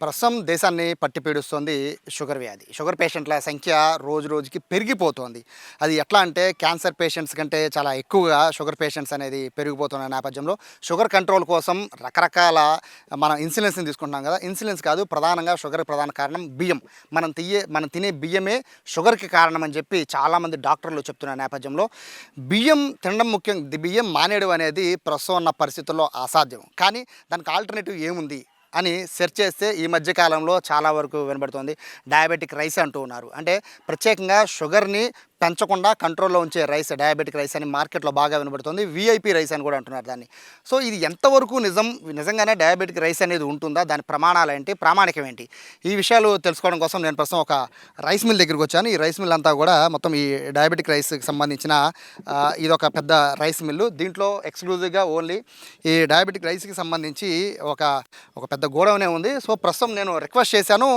ప్రస్తుతం దేశాన్ని పట్టిపీడుస్తోంది షుగర్ వ్యాధి. షుగర్ పేషెంట్ల సంఖ్య రోజు రోజుకి పెరిగిపోతోంది. అది ఎట్లా అంటే క్యాన్సర్ పేషెంట్స్ కంటే చాలా ఎక్కువగా షుగర్ పేషెంట్స్ అనేది పెరిగిపోతున్న నేపథ్యంలో షుగర్ కంట్రోల్ కోసం రకరకాల మనం ఇన్సులిన్స్‌ని తీసుకుంటున్నాం కదా! ఇన్సులిన్స్ కాదు, ప్రధానంగా షుగర్‌కి ప్రధాన కారణం బియ్యం. మనం తినే బియ్యమే షుగర్‌కి కారణం అని చెప్పి చాలామంది డాక్టర్లు చెప్తున్న నేపథ్యంలో బియ్యం తినడం ముఖ్యం. బియ్యం మానేయడం అనేది ప్రస్తుతం ఉన్న పరిస్థితుల్లో అసాధ్యం. కానీ దానికి ఆల్టర్‌నేటివ్ ఏముంది అని సెర్చ్ చేస్తే ఈ మధ్య కాలంలో చాలా వరకు వినబడుతోంది. డయాబెటిక్ రైస్ అంటూ ఉన్నారు. అంటే ప్రత్యేకంగా షుగర్‌ని పెంచకుండా కంట్రోల్‌లో ఉంచే రైస్ డయాబెటిక్ రైస్ అని మార్కెట్‌లో బాగా వినబడుతోంది. వీఐపీ రైస్ అని కూడా అంటున్నారు దాన్ని. సో ఇది ఎంతవరకు నిజంగానే డయాబెటిక్ రైస్ అనేది ఉంటుందా? దాని ప్రమాణాలేంటి? ప్రామాణికం ఏంటి? ఈ విషయాలు తెలుసుకోవడం కోసం నేను ప్రస్తుతం ఒక రైస్ మిల్ దగ్గరికి వచ్చాను. ఈ రైస్ మిల్ అంతా కూడా మొత్తం ఈ డయాబెటిక్ రైస్‌కి సంబంధించిన ఇదొక పెద్ద రైస్ మిల్లు. దీంట్లో ఎక్స్‌క్లూజివ్‌గా ఓన్లీ ఈ డయాబెటిక్ రైస్‌కి సంబంధించి ఒక ఒక పెద్ద గోడౌనే ఉంది. సో ప్రస్తుతం నేను రిక్వెస్ట్ చేశాను.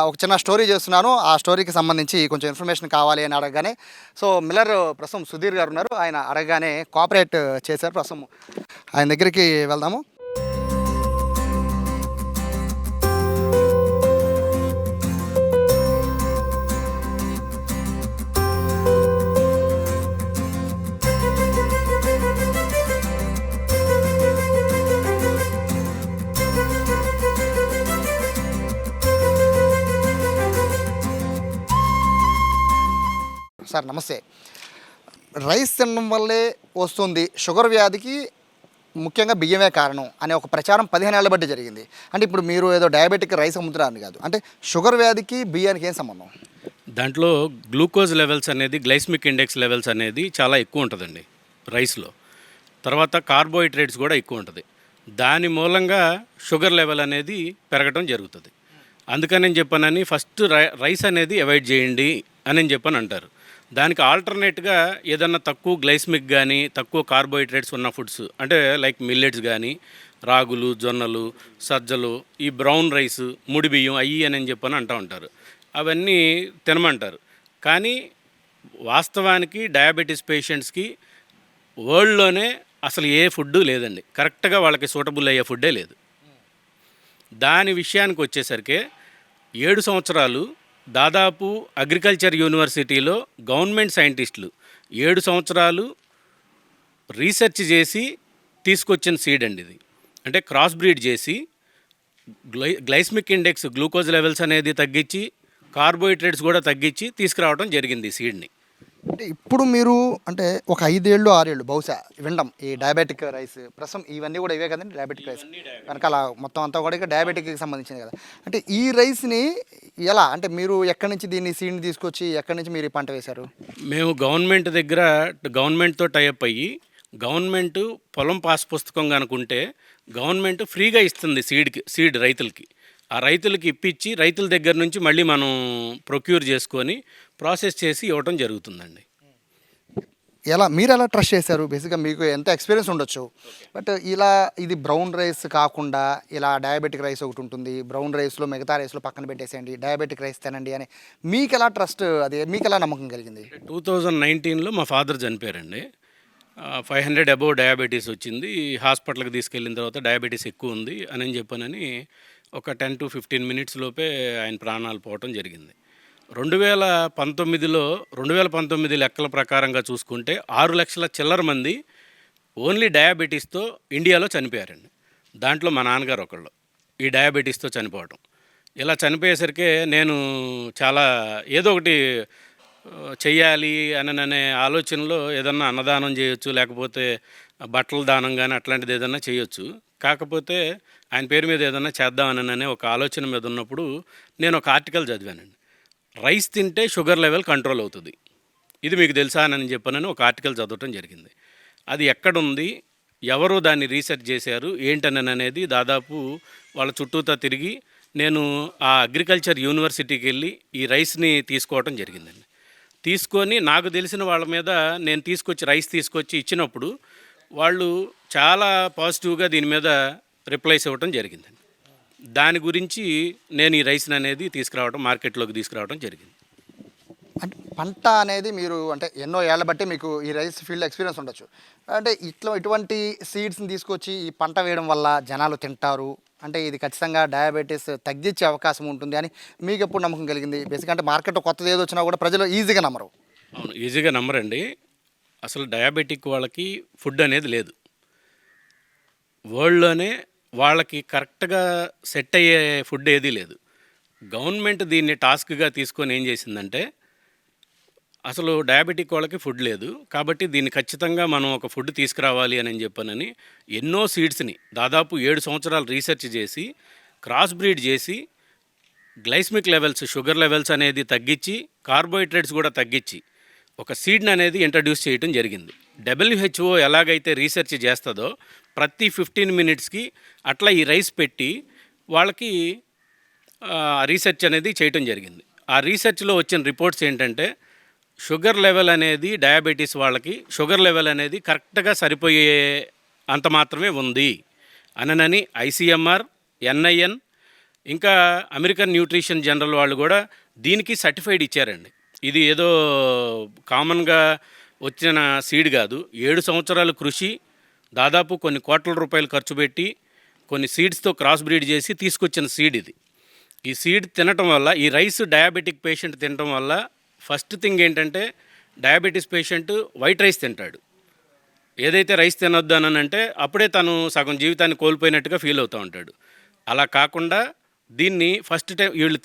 ఒక చిన్న స్టోరీ చేస్తున్నాను. ఆ స్టోరీకి సంబంధించి కొంచెం ఇన్ఫర్మేషన్ కావాలి అని అడగగానే సో మిల్లర్ ప్రస్తుతం సుధీర్ గారు ఉన్నారు. ఆయన అడగగానే కోఆపరేట్ చేశారు. ప్రస్తుతం ఆయన దగ్గరికి వెళ్దాము. సార్ నమస్తే. రైస్ తినడం వల్లే వస్తుంది షుగర్ వ్యాధికి, ముఖ్యంగా బియ్యమే కారణం అనే ఒక ప్రచారం 15 ఏళ్ల బట్టి జరిగింది. అంటే ఇప్పుడు మీరు ఏదో డయాబెటిక్ రైస్ అమ్ముతున్నారని కాదు, అంటే షుగర్ వ్యాధికి బియ్యానికి ఏం సంబంధం? దాంట్లో గ్లూకోజ్ లెవెల్స్ అనేది గ్లైస్మిక్ ఇండెక్స్ లెవెల్స్ అనేది చాలా ఎక్కువ ఉంటుందండి రైస్లో. తర్వాత కార్బోహైడ్రేట్స్ కూడా ఎక్కువ ఉంటుంది. దాని మూలంగా షుగర్ లెవెల్ అనేది పెరగడం జరుగుతుంది. అందుకని నేను చెప్పానని ఫస్ట్ రైస్ అనేది అవాయిడ్ చేయండి అని చెప్పని అంటారు. దానికి ఆల్టర్నేట్గా ఏదన్నా తక్కువ గ్లైస్మిక్ కానీ తక్కువ కార్బోహైడ్రేట్స్ ఉన్న ఫుడ్స్ అంటే లైక్ మిల్లెట్స్ కానీ రాగులు, జొన్నలు, సజ్జలు, ఈ బ్రౌన్ రైస్, ముడి బియ్యం అయ్యి అని చెప్పని అంటూ ఉంటారు. అవన్నీ తినమంటారు. కానీ వాస్తవానికి డయాబెటీస్ పేషెంట్స్కి వరల్డ్లోనే అసలు ఏ ఫుడ్డు లేదండి, కరెక్ట్గా వాళ్ళకి సూటబుల్ అయ్యే ఫుడ్డే లేదు. దాని విషయానికి వచ్చేసరికి 7 సంవత్సరాలు దాదాపు అగ్రికల్చర్ యూనివర్సిటీలో గవర్నమెంట్ సైంటిస్టులు 7 సంవత్సరాలు రీసెర్చ్ చేసి తీసుకొచ్చిన సీడ్ అండి ఇది. అంటే క్రాస్ బ్రీడ్ చేసి గ్లైస్మిక్ ఇండెక్స్ గ్లూకోజ్ లెవెల్స్ అనేది తగ్గించి కార్బోహైడ్రేట్స్ కూడా తగ్గించి తీసుకురావడం జరిగింది ఈ సీడ్ని. అంటే ఇప్పుడు మీరు అంటే ఒక 5 ఏళ్ళు 6 ఏళ్ళు బహుశా వినడం ఈ డయాబెటిక్ రైస్, ప్రస్తుతం ఇవన్నీ కూడా ఇవే కదండి డయాబెటిక్ రైస్ వెనకాల మొత్తం అంతా కూడా ఇక డయాబెటిక్కి సంబంధించింది కదా. అంటే ఈ రైస్ని ఎలా, అంటే మీరు ఎక్కడి నుంచి దీన్ని సీడ్ని తీసుకొచ్చి ఎక్కడి నుంచి మీరు ఈ పంట వేశారు? మేము గవర్నమెంట్తో టైఅప్ అయ్యి గవర్నమెంట్ పొలం పాస్ పుస్తకం కనుకుంటే గవర్నమెంట్ ఫ్రీగా ఇస్తుంది సీడ్ రైతులకి. ఆ రైతులకి ఇప్పించి రైతుల దగ్గర నుంచి మళ్ళీ మనం ప్రొక్యూర్ చేసుకొని ప్రాసెస్ చేసి ఇవ్వటం జరుగుతుందండి. మీరు ఎలా ట్రస్ట్ చేశారు? బేసిక్గా మీకు ఎంత ఎక్స్పీరియన్స్ ఉండొచ్చు, బట్ ఇది బ్రౌన్ రైస్ కాకుండా ఇలా డయాబెటిక్ రైస్ ఒకటి ఉంటుంది, బ్రౌన్ రైస్లో మిగతా రైస్లో పక్కన పెట్టేసేయండి, డయాబెటిక్ రైస్ తినండి అని మీకు ఎలా ట్రస్ట్, అది మీకు ఎలా నమ్మకం కలిగింది? 2019లో మా ఫాదర్ చనిపోయారండి. 500 అబోవ్ డయాబెటీస్ వచ్చింది. హాస్పిటల్కి తీసుకెళ్ళిన తర్వాత డయాబెటీస్ ఎక్కువ ఉంది అని చెప్పానని ఒక 10 to 15 మినిట్స్ లోపే ఆయన ప్రాణాలు పోవటం జరిగింది. 2019 లెక్కల ప్రకారంగా చూసుకుంటే 6 లక్షల చిల్లర మంది ఓన్లీ డయాబెటీస్తో ఇండియాలో చనిపోయారండి. దాంట్లో మా నాన్నగారు ఒకళ్ళు ఈ డయాబెటీస్తో చనిపోవటం. ఇలా చనిపోయేసరికి నేను చాలా ఏదో ఒకటి చెయ్యాలి అనే ఆలోచనలో ఏదన్నా అన్నదానం చేయొచ్చు, లేకపోతే బట్టల దానం కానీ అట్లాంటిది ఏదన్నా చేయొచ్చు. కాకపోతే ఆయన పేరు మీద ఏదన్నా చేద్దామని ఒక ఆలోచన మీద ఉన్నప్పుడు నేను ఒక ఆర్టికల్ చదివానండి. రైస్ తింటే షుగర్ లెవెల్ కంట్రోల్ అవుతుంది, ఇది మీకు తెలుసా అని చెప్పానని ఒక ఆర్టికల్ చదవటం జరిగింది. అది ఎక్కడుంది, ఎవరు దాన్ని రీసెర్చ్ చేశారు ఏంటనేది దాదాపు వాళ్ళ చుట్టూతా తిరిగి నేను ఆ అగ్రికల్చర్ యూనివర్సిటీకి వెళ్ళి ఈ రైస్ని తీసుకోవటం జరిగిందండి. తీసుకొని నాకు తెలిసిన వాళ్ళ మీద నేను రైస్ తీసుకొచ్చి ఇచ్చినప్పుడు వాళ్ళు చాలా పాజిటివ్గా దీని మీద రిప్లైస్ ఇవ్వటం జరిగిందండి. దాని గురించి నేను ఈ రైస్ని అనేది మార్కెట్లోకి తీసుకురావడం జరిగింది. అంటే పంట అనేది మీరు అంటే ఎన్నో ఏళ్ల బట్టి మీకు ఈ రైస్ ఫీల్డ్ ఎక్స్పీరియన్స్ ఉండొచ్చు. అంటే ఇటువంటి సీడ్స్‌ని తీసుకొచ్చి ఈ పంట వేయడం వల్ల జనాలు తింటారు. అంటే ఇది ఖచ్చితంగా డయాబెటిస్ తగ్గించే అవకాశం ఉంటుంది అని మీకెప్పుడు నమ్మకం కలిగింది? బేసిక్‌గా అంటే మార్కెట్‌లో కొత్తది ఏదొచ్చినా కూడా ప్రజలు ఈజీగా నమ్మరు. అవును, ఈజీగా నమ్మరండి. అసలు డయాబెటిక్ వాళ్ళకి ఫుడ్ అనేది లేదు. వరల్డ్‌లోనే వాళ్ళకి కరెక్ట్‌గా సెట్ అయ్యే ఫుడ్ ఏదీ లేదు. గవర్నమెంట్ దీన్ని టాస్క్‌గా తీసుకొని ఏం చేసిందంటే, అసలు డయాబెటిక్ వాళ్ళకి ఫుడ్ లేదు. కాబట్టి దీన్ని ఖచ్చితంగా మనం ఒక ఫుడ్ తీసుకురావాలి అని చెప్పనని ఎన్నో సీడ్స్‌ని దాదాపు 7 సంవత్సరాలు రీసెర్చ్ చేసి, క్రాస్ బ్రీడ్ చేసి, గ్లైసెమిక్ లెవెల్స్, షుగర్ లెవెల్స్ అనేది తగ్గించి, కార్బోహైడ్రేట్స్ కూడా తగ్గించి, ఒక సీడ్ని అనేది ఇంట్రడ్యూస్ చేయడం జరిగింది. డబ్ల్యూహెచ్ఓ ఎలాగైతే రీసెర్చ్ చేస్తుందో ప్రతి 15 మినిట్స్కి అట్లా ఈ రైస్ పెట్టి వాళ్ళకి రీసెర్చ్ అనేది చేయటం జరిగింది. ఆ రీసెర్చ్లో వచ్చిన రిపోర్ట్స్ ఏంటంటే, షుగర్ లెవెల్ అనేది డయాబెటీస్ వాళ్ళకి షుగర్ లెవెల్ అనేది కరెక్ట్గా సరిపోయే అంత మాత్రమే ఉంది అనని ఐసీఎంఆర్, ఎన్ఐఎన్, ఇంకా అమెరికన్ న్యూట్రిషన్ జనరల్ వాళ్ళు కూడా దీనికి సర్టిఫైడ్ ఇచ్చారండి. ఇది ఏదో కామన్గా వచ్చిన సీడ్ కాదు. 7 సంవత్సరాలు కృషి, దాదాపు కొన్ని కోట్ల రూపాయలు ఖర్చు పెట్టి కొన్ని సీడ్స్తో క్రాస్ బ్రీడ్ చేసి తీసుకొచ్చిన సీడ్ ఇది. ఈ సీడ్ తినటం వల్ల, ఈ రైస్ డయాబెటిక్ పేషెంట్ తినటం వల్ల ఫస్ట్ థింగ్ ఏంటంటే, డయాబెటీస్ పేషెంట్ వైట్ రైస్ తింటాడు. ఏదైతే రైస్ తినొద్దు అని అంటే అప్పుడే తను సగం జీవితాన్ని కోల్పోయినట్టుగా ఫీల్ అవుతూ ఉంటాడు. అలా కాకుండా దీన్ని ఫస్ట్ టైం వీళ్ళు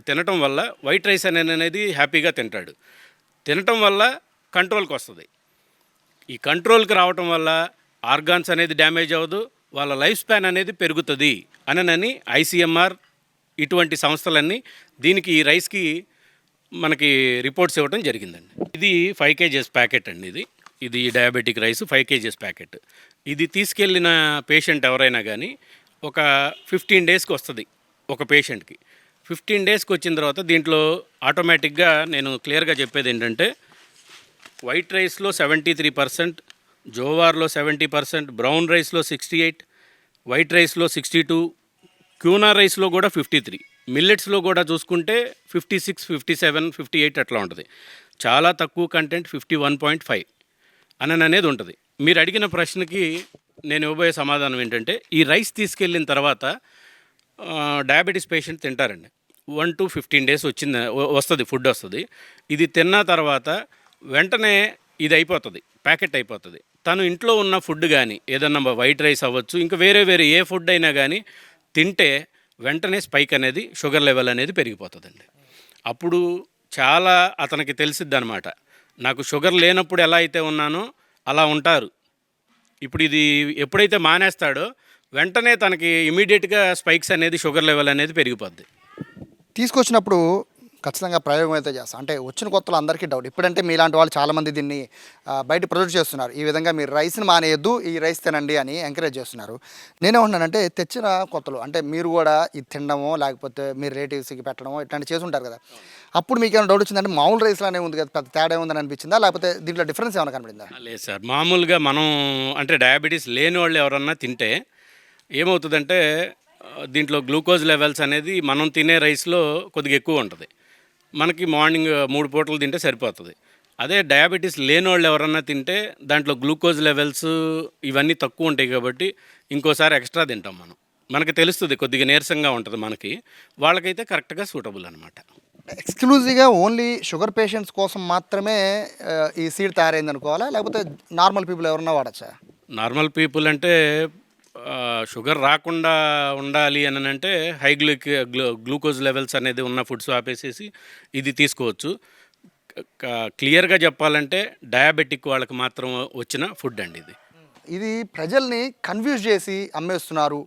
తినటం వల్ల వైట్ రైస్ అనేది హ్యాపీగా తింటాడు. తినటం వల్ల కంట్రోల్కి వస్తుంది. ఈ కంట్రోల్కి రావటం వల్ల ఆర్గాన్స్ అనేది డ్యామేజ్ అవ్వదు, వాళ్ళ లైఫ్ స్పాన్ అనేది పెరుగుతుంది అని ఐసీఎంఆర్ ఇటువంటి సంస్థలన్నీ దీనికి ఈ రైస్కి మనకి రిపోర్ట్స్ ఇవ్వడం జరిగిందండి. ఇది 5 కేజెస్ ప్యాకెట్ అండి. ఇది డయాబెటిక్ రైస్ 5 కేజెస్ ప్యాకెట్. ఇది తీసుకెళ్ళిన పేషెంట్ ఎవరైనా కానీ ఒక 15 డేస్కి వస్తుంది ఒక పేషెంట్కి. 15 డేస్కి వచ్చిన తర్వాత దీంట్లో ఆటోమేటిక్గా నేను క్లియర్గా చెప్పేది ఏంటంటే, వైట్ రైస్లో 73%, జోవార్లో 70%, బ్రౌన్ రైస్లో 68%, వైట్ రైస్లో 62%, క్యూనా రైస్లో కూడా 53%, మిల్లెట్స్లో కూడా చూసుకుంటే 56, 57, 58 అట్లా ఉంటుంది. చాలా తక్కువ కంటెంట్ 51.5 అనేది ఉంటుంది. మీరు అడిగిన ప్రశ్నకి నేను ఇవ్వబోయే సమాధానం ఏంటంటే, ఈ రైస్ తీసుకెళ్ళిన తర్వాత డయాబెటీస్ పేషెంట్ తింటారండి. 1 to 15 డేస్ వస్తుంది, ఫుడ్ వస్తుంది. ఇది తిన్న తర్వాత వెంటనే ఇది అయిపోతుంది, ప్యాకెట్ అయిపోతుంది. తను ఇంట్లో ఉన్న ఫుడ్ కానీ ఏదన్నా వైట్ రైస్ అవ్వచ్చు, ఇంకా వేరే ఏ ఫుడ్ అయినా కానీ తింటే వెంటనే స్పైక్ అనేది, షుగర్ లెవెల్ అనేది పెరిగిపోతుందండి. అప్పుడు చాలా అతనికి తెలిసిద్ది అనమాట, నాకు షుగర్ లేనప్పుడు ఎలా అయితే ఉన్నానో అలా ఉంటారు. ఇప్పుడు ఇది ఎప్పుడైతే మానేస్తాడో వెంటనే తనకి ఇమీడియట్గా స్పైక్స్ అనేది, షుగర్ లెవెల్ అనేది పెరిగిపోద్ది. తీసుకొచ్చినప్పుడు ఖచ్చితంగా ప్రయోగం అయితే చేస్తాం. అంటే వచ్చిన కొత్తలో అందరికీ డౌట్. ఇప్పుడంటే మీలాంటి వాళ్ళు చాలామంది దీన్ని బయట ప్రొజెక్ట్ చేస్తున్నారు. ఈ విధంగా మీరు రైస్ని మానేయొద్దు, ఈ రైస్ తినండి అని ఎంకరేజ్ చేస్తున్నారు. నేనేమంటున్నానంటే, తెచ్చిన కొత్తలో అంటే మీరు కూడా ఇది తినడమో లేకపోతే మీరు రిలేటివ్స్కి పెట్టడమో ఇట్లాంటివి చేసి ఉంటారు కదా. అప్పుడు మీకు ఏమైనా డౌట్ వచ్చిందంటే, మామూలు రైస్లోనే ఉంది కదా, పెద్ద తేడా ఏముందని అనిపించిందా, లేకపోతే దీంట్లో డిఫరెన్స్ ఏమైనా కనబడిందా? లేదు సార్, మామూలుగా మనం అంటే డయాబెటీస్ లేని వాళ్ళు ఎవరన్నా తింటే ఏమవుతుందంటే, దీంట్లో గ్లూకోజ్ లెవెల్స్ అనేది మనం తినే రైస్లో కొద్దిగా ఎక్కువ ఉంటుంది. మనకి మార్నింగ్ 3 పూటలు తింటే సరిపోతుంది. అదే డయాబెటీస్ లేని వాళ్ళు ఎవరన్నా తింటే దాంట్లో గ్లూకోజ్ లెవెల్స్ ఇవన్నీ తక్కువ ఉంటాయి కాబట్టి ఇంకోసారి ఎక్స్ట్రా తింటాం మనం. మనకి తెలుస్తుంది, కొద్దిగా నీరసంగా ఉంటుంది మనకి. వాళ్ళకైతే కరెక్ట్గా సూటబుల్ అనమాట. ఎక్స్క్లూజివ్గా ఓన్లీ షుగర్ పేషెంట్స్ కోసం మాత్రమే ఈ సీడ్ తయారైంది అనుకోవాలా, లేకపోతే నార్మల్ పీపుల్ ఎవరన్నా వాడచ్చా? నార్మల్ పీపుల్ అంటే షుగర్ రాకుండా ఉండాలి అని అంటే హై గ్లూకోజ్ లెవెల్స్ అనేది ఉన్న ఫుడ్స్ ఆపేసేసి ఇది తీసుకోవచ్చు. క్లియర్గా చెప్పాలంటే డయాబెటిక్ వాళ్ళకి మాత్రం వచ్చిన ఫుడ్ అండి ఇది. ఇది ప్రజల్ని కన్ఫ్యూజ్ చేసి అమ్మేస్తున్నారు.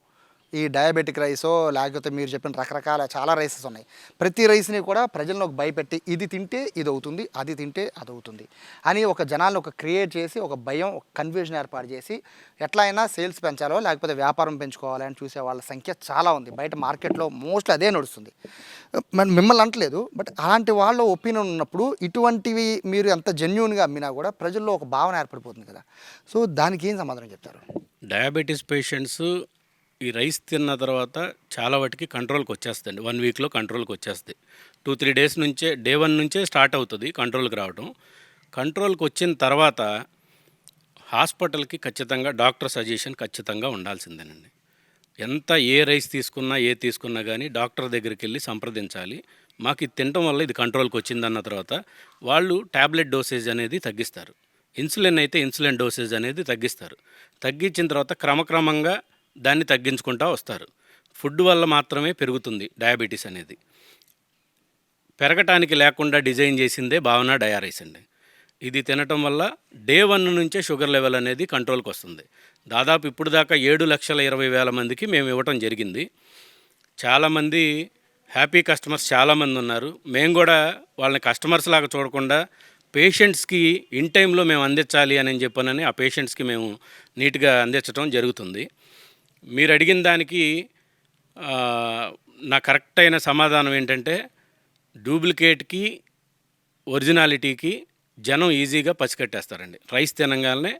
ఈ డయాబెటిక్ రైసో లేకపోతే మీరు చెప్పిన రకరకాల చాలా రైసెస్ ఉన్నాయి. ప్రతి రైస్ని కూడా ప్రజలను ఒక భయపెట్టి ఇది తింటే ఇది అవుతుంది, అది తింటే అది అవుతుంది అని ఒక జనాలను ఒక క్రియేట్ చేసి ఒక భయం, ఒక కన్ఫ్యూజన్ ఏర్పాటు చేసి ఎట్లా అయినా సేల్స్ పెంచాలో లేకపోతే వ్యాపారం పెంచుకోవాలని చూసే వాళ్ళ సంఖ్య చాలా ఉంది. బయట మార్కెట్లో మోస్ట్లీ అదే నడుస్తుంది. మిమ్మల్ని అంటలేదు, బట్ అలాంటి వాళ్ళ ఒపీనియన్ ఉన్నప్పుడు ఇటువంటివి మీరు ఎంత జెన్యూన్గా అమ్మినా కూడా ప్రజల్లో ఒక భావన ఏర్పడిపోతుంది కదా. సో దానికి ఏం సమాధానం చెప్తారు? డయాబెటీస్ పేషెంట్స్ ఈ రైస్ తిన్న తర్వాత చాలా వాటికి కంట్రోల్కి వచ్చేస్తుంది 1 వీక్లో కంట్రోల్కి వచ్చేస్తుంది. 2-3 డేస్ నుంచే డే 1 నుంచే స్టార్ట్ అవుతుంది కంట్రోల్కి రావడం. కంట్రోల్కి వచ్చిన తర్వాత హాస్పిటల్కి ఖచ్చితంగా డాక్టర్ సజెషన్ ఖచ్చితంగా ఉండాల్సిందేనండి. ఎంత ఏ రైస్ తీసుకున్నా తీసుకున్నా కానీ డాక్టర్ దగ్గరికి వెళ్ళి సంప్రదించాలి. మాకు ఇది తినటం వల్ల ఇది కంట్రోల్కి వచ్చిందన్న తర్వాత వాళ్ళు ట్యాబ్లెట్ డోసేజ్ అనేది తగ్గిస్తారు. ఇన్సులిన్ అయితే ఇన్సులిన్ డోసేజ్ అనేది తగ్గిస్తారు. తగ్గించిన తర్వాత క్రమక్రమంగా దాన్ని తగ్గించుకుంటూ వస్తారు. ఫుడ్ వల్ల మాత్రమే పెరుగుతుంది డయాబెటీస్ అనేది. పెరగటానికి లేకుండా డిజైన్ చేసిందే భావన డయారైస్ అండి. ఇది తినటం వల్ల డే 1 నుంచే షుగర్ లెవెల్ అనేది కంట్రోల్కి వస్తుంది. దాదాపు ఇప్పుడు దాకా 7,20,000 మందికి మేము ఇవ్వటం జరిగింది. చాలామంది హ్యాపీ కస్టమర్స్ చాలామంది ఉన్నారు. మేము కూడా వాళ్ళని కస్టమర్స్ లాగా చూడకుండా పేషెంట్స్కి ఇన్ టైంలో మేము అందించాలి అని చెప్పనని ఆ పేషెంట్స్కి మేము నీట్గా అందించడం జరుగుతుంది. మీరు అడిగిన దానికి నా కరెక్ట్ అయిన సమాధానం ఏంటంటే డూప్లికేట్కి ఒరిజినాలిటీకి జనం ఈజీగా పసిగట్టేస్తారండి. రైస్ తినగానే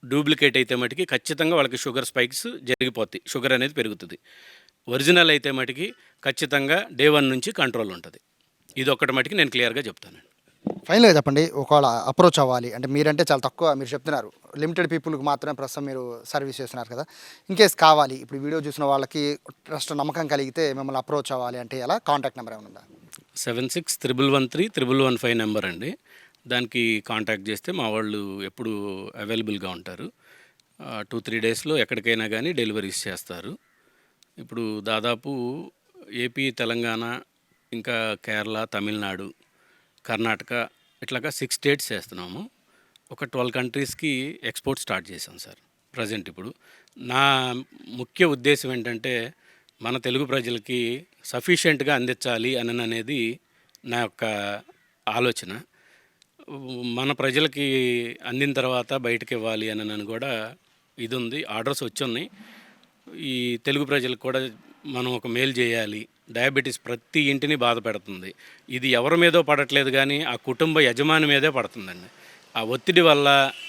డూప్లికేట్ అయితే మటుకి ఖచ్చితంగా వాళ్ళకి షుగర్ స్పైక్స్ జరిగిపోతాయి, షుగర్ అనేది పెరుగుతుంది. ఒరిజినల్ అయితే మటుకి ఖచ్చితంగా డే 1 నుంచి కంట్రోల్ ఉంటుంది. ఇది ఒక్కటి మటుకి నేను క్లియర్గా చెప్తానండి. ఫైనల్గా చెప్పండి, ఒకవేళ అప్రోచ్ అవ్వాలి అంటే మీరంటే చాలా తక్కువ మీరు చెప్తున్నారు, లిమిటెడ్ పీపుల్కి మాత్రమే ప్రస్తుతం మీరు సర్వీస్ చేస్తున్నారు కదా. ఇన్కేస్ కావాలి, ఇప్పుడు వీడియో చూసిన వాళ్ళకి ట్రస్ట్ నమ్మకం కలిగితే మిమ్మల్ని అప్రోచ్ అవ్వాలి అంటే ఎలా, కాంటాక్ట్ నెంబర్ ఏమైనా ఉందా? 7611131115 నెంబర్ అండి. దానికి కాంటాక్ట్ చేస్తే మా వాళ్ళు ఎప్పుడు అవైలబుల్గా ఉంటారు. 2-3 డేస్లో ఎక్కడికైనా కానీ డెలివరీస్ చేస్తారు. ఇప్పుడు దాదాపు ఏపీ, తెలంగాణ, ఇంకా కేరళ, తమిళనాడు, కర్ణాటక ఇట్లాగా 6 స్టేట్స్ చేస్తున్నాము. ఒక 12 కంట్రీస్కి ఎక్స్పోర్ట్ స్టార్ట్ చేశాం సార్ ప్రజెంట్. ఇప్పుడు నా ముఖ్య ఉద్దేశం ఏంటంటే మన తెలుగు ప్రజలకి సఫిషియెంట్గా అందించాలి అని అనేది నా యొక్క ఆలోచన. మన ప్రజలకి అందిన తర్వాత బయటకు ఇవ్వాలి అని కూడా ఇది ఉంది, ఆర్డర్స్ వచ్చున్నాయి. ఈ తెలుగు ప్రజలకు కూడా మనం ఒక మేలు చేయాలి. డయాబెటీస్ ప్రతి ఇంటిని బాధ పెడుతుంది. ఇది ఎవరి మీదో పడట్లేదు కానీ ఆ కుటుంబ యజమాని మీదే పడుతుందండి. ఆ ఒత్తిడి వల్ల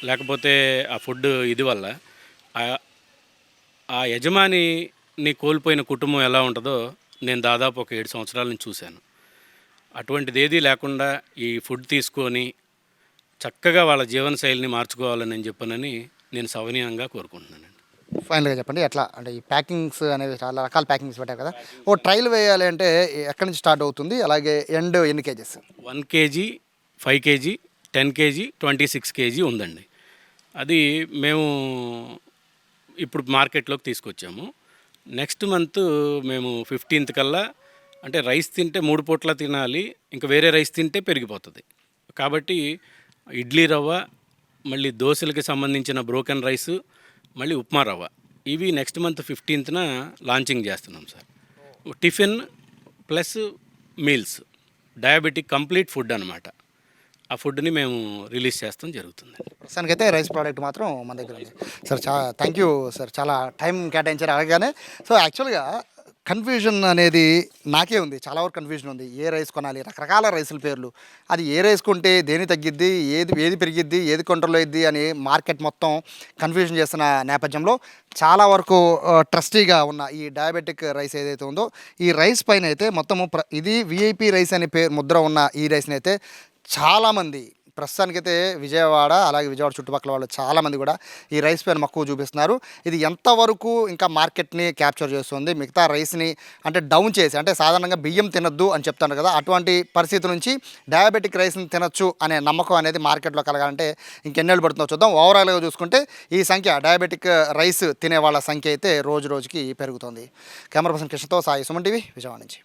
లేకపోతే ఆ ఫుడ్ ఇది వల్ల ఆ యజమానిని కోల్పోయిన కుటుంబం ఎలా ఉంటుందో నేను దాదాపు ఒక 7 సంవత్సరాల నుంచి చూశాను. అటువంటిది ఏదీ లేకుండా ఈ ఫుడ్ తీసుకొని చక్కగా వాళ్ళ జీవనశైలిని మార్చుకోవాలని చెప్పనని నేను సవినయంగా కోరుకుంటున్నానండి. ఫైనల్గా చెప్పండి, ఎట్లా అంటే ఈ ప్యాకింగ్స్ అనేవి చాలా రకాల ప్యాకింగ్స్ పెట్టారు కదా, ఓ ట్రైల్ వేయాలి అంటే ఎక్కడి నుంచి స్టార్ట్ అవుతుంది, అలాగే ఎండ్ ఎన్ని kgs? 1 KG, 5 KG, 10 KG, 26 KG ఉందండి. అది మేము ఇప్పుడు మార్కెట్లోకి తీసుకొచ్చాము. నెక్స్ట్ మంత్ మేము 15th కల్లా, అంటే రైస్ తింటే 3 పూట్ల తినాలి, ఇంకా వేరే రైస్ తింటే పెరిగిపోతుంది. కాబట్టి ఇడ్లీ రవ్వ, మళ్ళీ దోశలకి సంబంధించిన బ్రోకెన్ రైసు, మళ్ళీ ఉప్మా రవ్వ, ఇవి నెక్స్ట్ మంత్ 15th లాంచింగ్ చేస్తున్నాం sir. Tiffin plus meals, diabetic complete food అనమాట. ఆ ఫుడ్ని మేము రిలీజ్ చేస్తాం జరుగుతుంది. ప్రస్తుతానికైతే రైస్ ప్రోడక్ట్ మాత్రం మన దగ్గర ఉంది సార్. థ్యాంక్ యూ సార్, చాలా టైం కేటాయించారు. అలాగనే సో యాక్చువల్గా కన్ఫ్యూజన్ అనేది నాకే ఉంది, చాలా వరకు కన్ఫ్యూజన్ ఉంది. ఏ రైస్ కొనాలి, రకరకాల రైసుల పేర్లు, అది ఏ రైస్ కొంటే దేని తగ్గిద్ది, ఏది పెరిగిద్ది, ఏది కంట్రోల్ అయ్యిద్ది అని మార్కెట్ మొత్తం కన్ఫ్యూజన్ చేస్తున్న నేపథ్యంలో చాలా వరకు ట్రస్టీగా ఉన్న ఈ డయాబెటిక్ రైస్ ఏదైతే ఉందో ఈ రైస్ పైన అయితే మొత్తము ఇది విఐపి రైస్ అనే ముద్ర ఉన్న ఈ రైస్ని అయితే చాలామంది ప్రస్తుతానికైతే విజయవాడ, అలాగే విజయవాడ చుట్టుపక్కల వాళ్ళు చాలామంది కూడా ఈ రైస్ పైన మక్కువ చూపిస్తున్నారు. ఇది ఎంతవరకు ఇంకా మార్కెట్ని క్యాప్చర్ చేస్తుంది, మిగతా రైస్ని అంటే డౌన్ చేసి, అంటే సాధారణంగా బియ్యం తినొద్దు అని చెప్తాను కదా, అటువంటి పరిస్థితి నుంచి డయాబెటిక్ రైస్ని తినొచ్చు అనే నమ్మకం అనేది మార్కెట్లో కలగాలంటే ఇంకెన్నేళ్ళు పడుతుందో చూద్దాం. ఓవరాల్గా చూసుకుంటే ఈ సంఖ్య, డయాబెటిక్ రైస్ తినే వాళ్ళ సంఖ్య అయితే రోజు రోజుకి పెరుగుతుంది. కెమెరా పర్సన్ కృష్ణతో సాయి, సుమన్ టీవీ, విజయవాడ నుంచి.